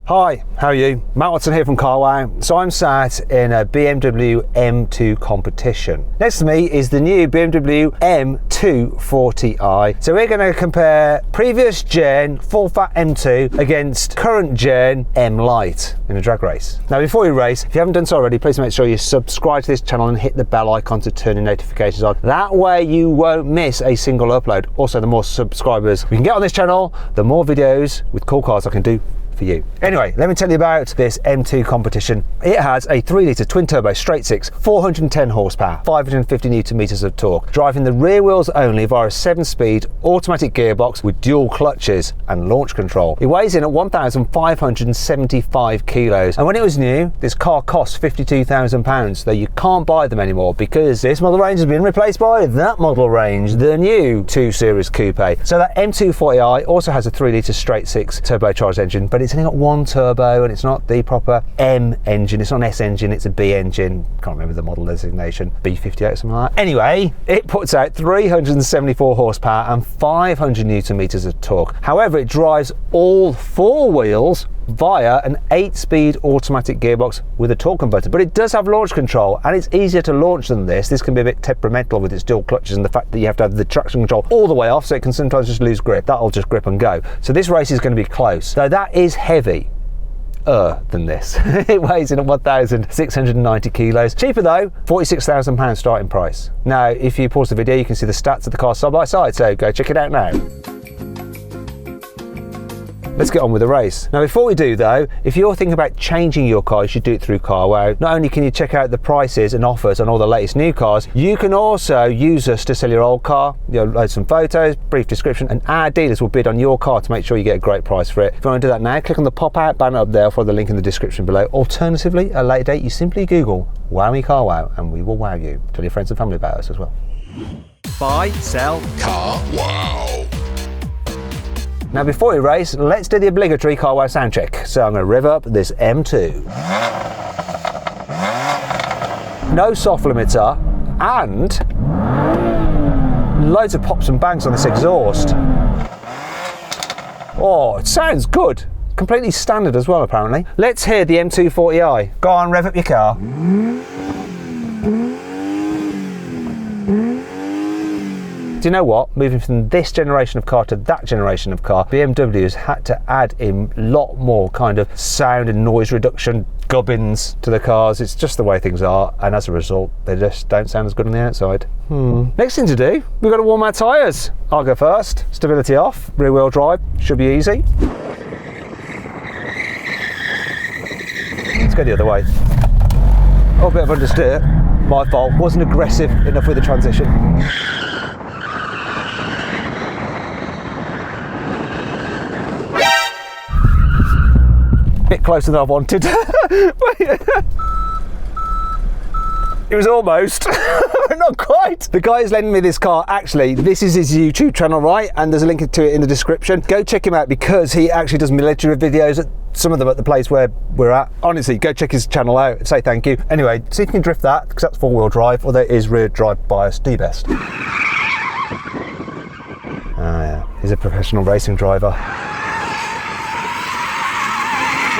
Hi, how are you? Matt Watson here from Carwow. So I'm sat in a BMW M2 competition. Next to me is the new BMW M240i. So we're going to compare previous gen full fat M2 against current gen M Lite in a drag race. Now before we race, if you haven't done so already, please make sure you subscribe to this channel and hit the bell icon to turn your notifications on. That way you won't miss a single upload. Also, the more subscribers we can get on this channel, the more videos with cool cars I can do for you. Anyway, let me tell you about this M2 competition. It has a 3-litre twin turbo straight six, 410 horsepower, 550 newton meters of torque, driving the rear wheels only via a 7-speed automatic gearbox with dual clutches and launch control. It weighs in at 1,575 kilos, and when it was new, this car cost £52,000, though you can't buy them anymore because this model range has been replaced by that model range, the new 2 Series Coupe. So that M240i also has a 3-litre straight six turbocharged engine, but it's only got one turbo and it's not the proper M engine. It's not an S engine, it's a B engine. Can't remember the model designation, B58 or something like that. Anyway, it puts out 374 horsepower and 500 newton meters of torque. However, it drives all 4 wheels via an 8-speed automatic gearbox with a torque converter, but it does have launch control and it's easier to launch than this. This can be a bit temperamental with its dual clutches and the fact that you have to have the traction control all the way off, so it can sometimes just lose grip. That'll just grip and go. So this race is going to be close, though that is heavy than this. It weighs in at 1,690 kilos. Cheaper though, £46,000 starting price. Now if you pause the video, you can see the stats of the car side by side, so go check it out now. Let's get on with the race. Now before we do though, if you're thinking about changing your car, you should do it through Carwow. Not only can you check out the prices and offers on all the latest new cars, you can also use us to sell your old car. You'll load some photos, brief description, and our dealers will bid on your car to make sure you get a great price for it. If you want to do that now, click on the pop-out banner up there, follow the link in the description below. Alternatively, at a later date, you simply Google Wow Me Carwow and we will wow you. Tell your friends and family about us as well. Buy, sell, Carwow. Now before we race, let's do the obligatory Carwow sound check. So I'm going to rev up this M2. No soft limiter and loads of pops and bangs on this exhaust. Oh, it sounds good. Completely standard as well apparently. Let's hear the M240i. Go on, rev up your car. Do you know what? Moving from this generation of car to that generation of car, BMW has had to add in a lot more kind of sound and noise reduction gubbins to the cars. It's just the way things are, and as a result, they just don't sound as good on the outside. Next thing to do, we've got to warm our tyres. I'll go first. Stability off, rear wheel drive, should be easy. Let's go the other way. Oh, a bit of understeer. My fault. Wasn't aggressive enough with the transition. Bit closer than I wanted. It was almost, but not quite. The guy who's lending me this car, actually, this is his YouTube channel, right? And there's a link to it in the description. Go check him out because he actually does military videos, some of them at the place where we're at. Honestly, go check his channel out, say thank you. Anyway, see if you can drift that, because that's 4-wheel drive, although it is rear drive bias, do your best. Ah yeah, he's a professional racing driver.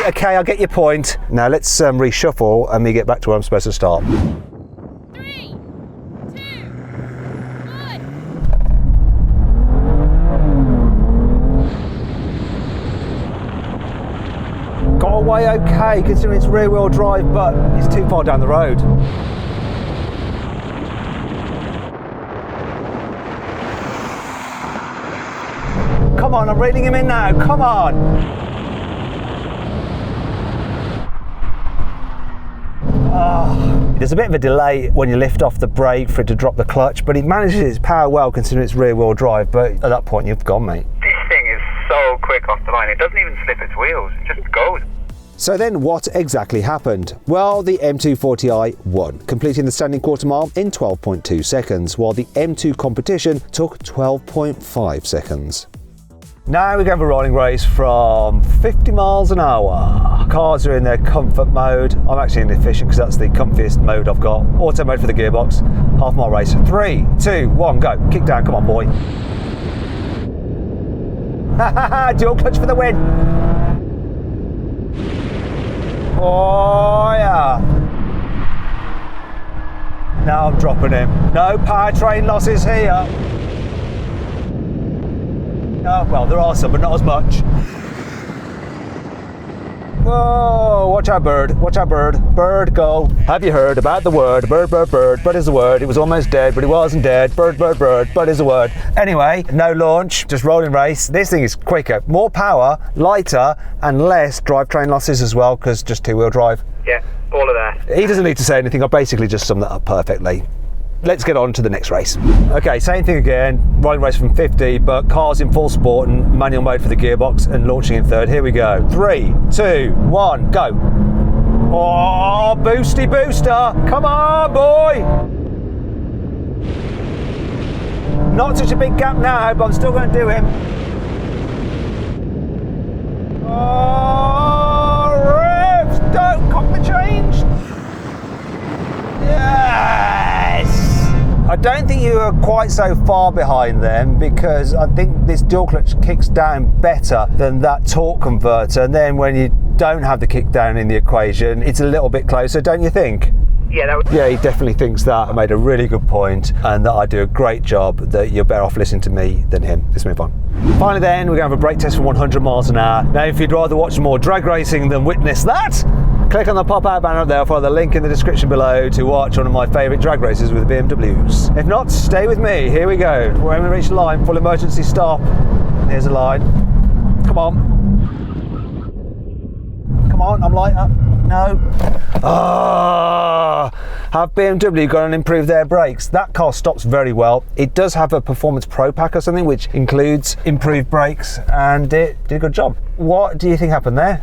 Okay, I'll get your point. Now let's reshuffle and we get back to where I'm supposed to start. 3, 2, 1. Got away okay considering it's rear wheel drive, but it's too far down the road. Come on, I'm reeling him in now, come on. There's a bit of a delay when you lift off the brake for it to drop the clutch, but it manages its power well considering it's rear wheel drive, but at that point you've gone, mate. This thing is so quick off the line, it doesn't even slip its wheels, it just goes. So then what exactly happened? Well, the M240i won, completing the standing quarter mile in 12.2 seconds, while the M2 competition took 12.5 seconds. Now we go for a rolling race from 50 miles an hour. Cars are in their comfort mode. I'm actually in efficient because that's the comfiest mode I've got. Auto mode for the gearbox. Half mile race. 3, 2, 1, go. Kick down, come on boy. Dual clutch for the win. Oh yeah. Now I'm dropping him. No powertrain losses here. Oh, well, there are some, but not as much. Whoa, watch out, bird. Watch out, bird. Bird, go. Have you heard about the word? Bird, bird, bird. Bird is the word. It was almost dead, but it wasn't dead. Bird, bird, bird. Bird is the word. Anyway, no launch, just rolling race. This thing is quicker, more power, lighter, and less drivetrain losses as well, because just two-wheel drive. Yeah, all of that. He doesn't need to say anything. I basically just summed that up perfectly. Let's get on to the next race. Okay, same thing again. Rolling race from 50, but cars in full sport and manual mode for the gearbox and launching in third. Here we go. 3, 2, 1, go. Oh, boosty booster. Come on, boy. Not such a big gap now, but I'm still going to do him. Oh, revs. Don't cock the change. Yes. I don't think you are quite so far behind them, because I think this dual clutch kicks down better than that torque converter, and then when you don't have the kick down in the equation, it's a little bit closer, don't you think? Yeah, that was... Yeah, he definitely thinks that. I made a really good point, and that I do a great job, that you're better off listening to me than him. Let's move on. Finally then, we're going to have a brake test for 100 miles an hour. Now, if you'd rather watch more drag racing than witness that, click on the pop-out banner up there, follow the link in the description below to watch one of my favourite drag races with BMWs. If not, stay with me. Here we go. When we reach the line, full emergency stop. Here's a line. Come on. Come on, I'm lighter. No. Have BMW gone and improved their brakes? That car stops very well. It does have a Performance Pro Pack or something, which includes improved brakes, and it did a good job. What do you think happened there?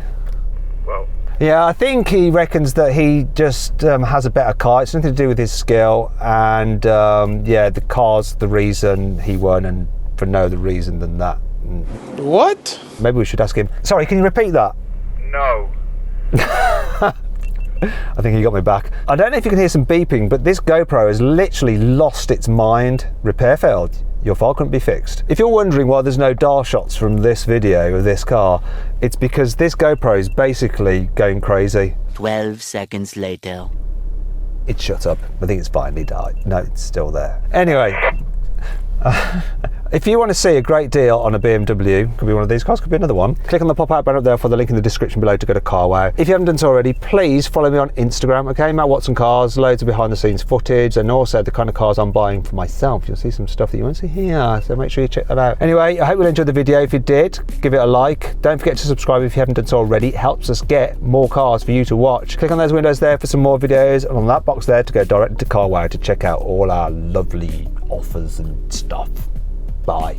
Well... Yeah, I think he reckons that he just has a better car. It's nothing to do with his skill, and yeah, the car's the reason he won, and for no other reason than that. What? Maybe we should ask him. Sorry, can you repeat that? No. I think he got me back. I don't know if you can hear some beeping, but this GoPro has literally lost its mind. Repair failed. Your file couldn't be fixed. If you're wondering why there's no DAR shots from this video of this car, it's because this GoPro is basically going crazy. 12 seconds later. It shut up. I think it's finally died. No, it's still there. Anyway, if you want to see a great deal on a BMW, could be one of these cars, could be another one, click on the pop-out banner up there for the link in the description below to go to Carwow. If you haven't done so already, please follow me on Instagram, okay? Matt Watson Cars, loads of behind-the-scenes footage, and also the kind of cars I'm buying for myself. You'll see some stuff that you won't see here, so make sure you check that out. Anyway, I hope you'll enjoy the video. If you did, give it a like. Don't forget to subscribe if you haven't done so already. It helps us get more cars for you to watch. Click on those windows there for some more videos, and on that box there to go direct to Carwow to check out all our lovely offers and stuff. Bye.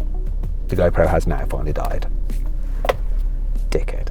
The GoPro has now finally died. Dickhead.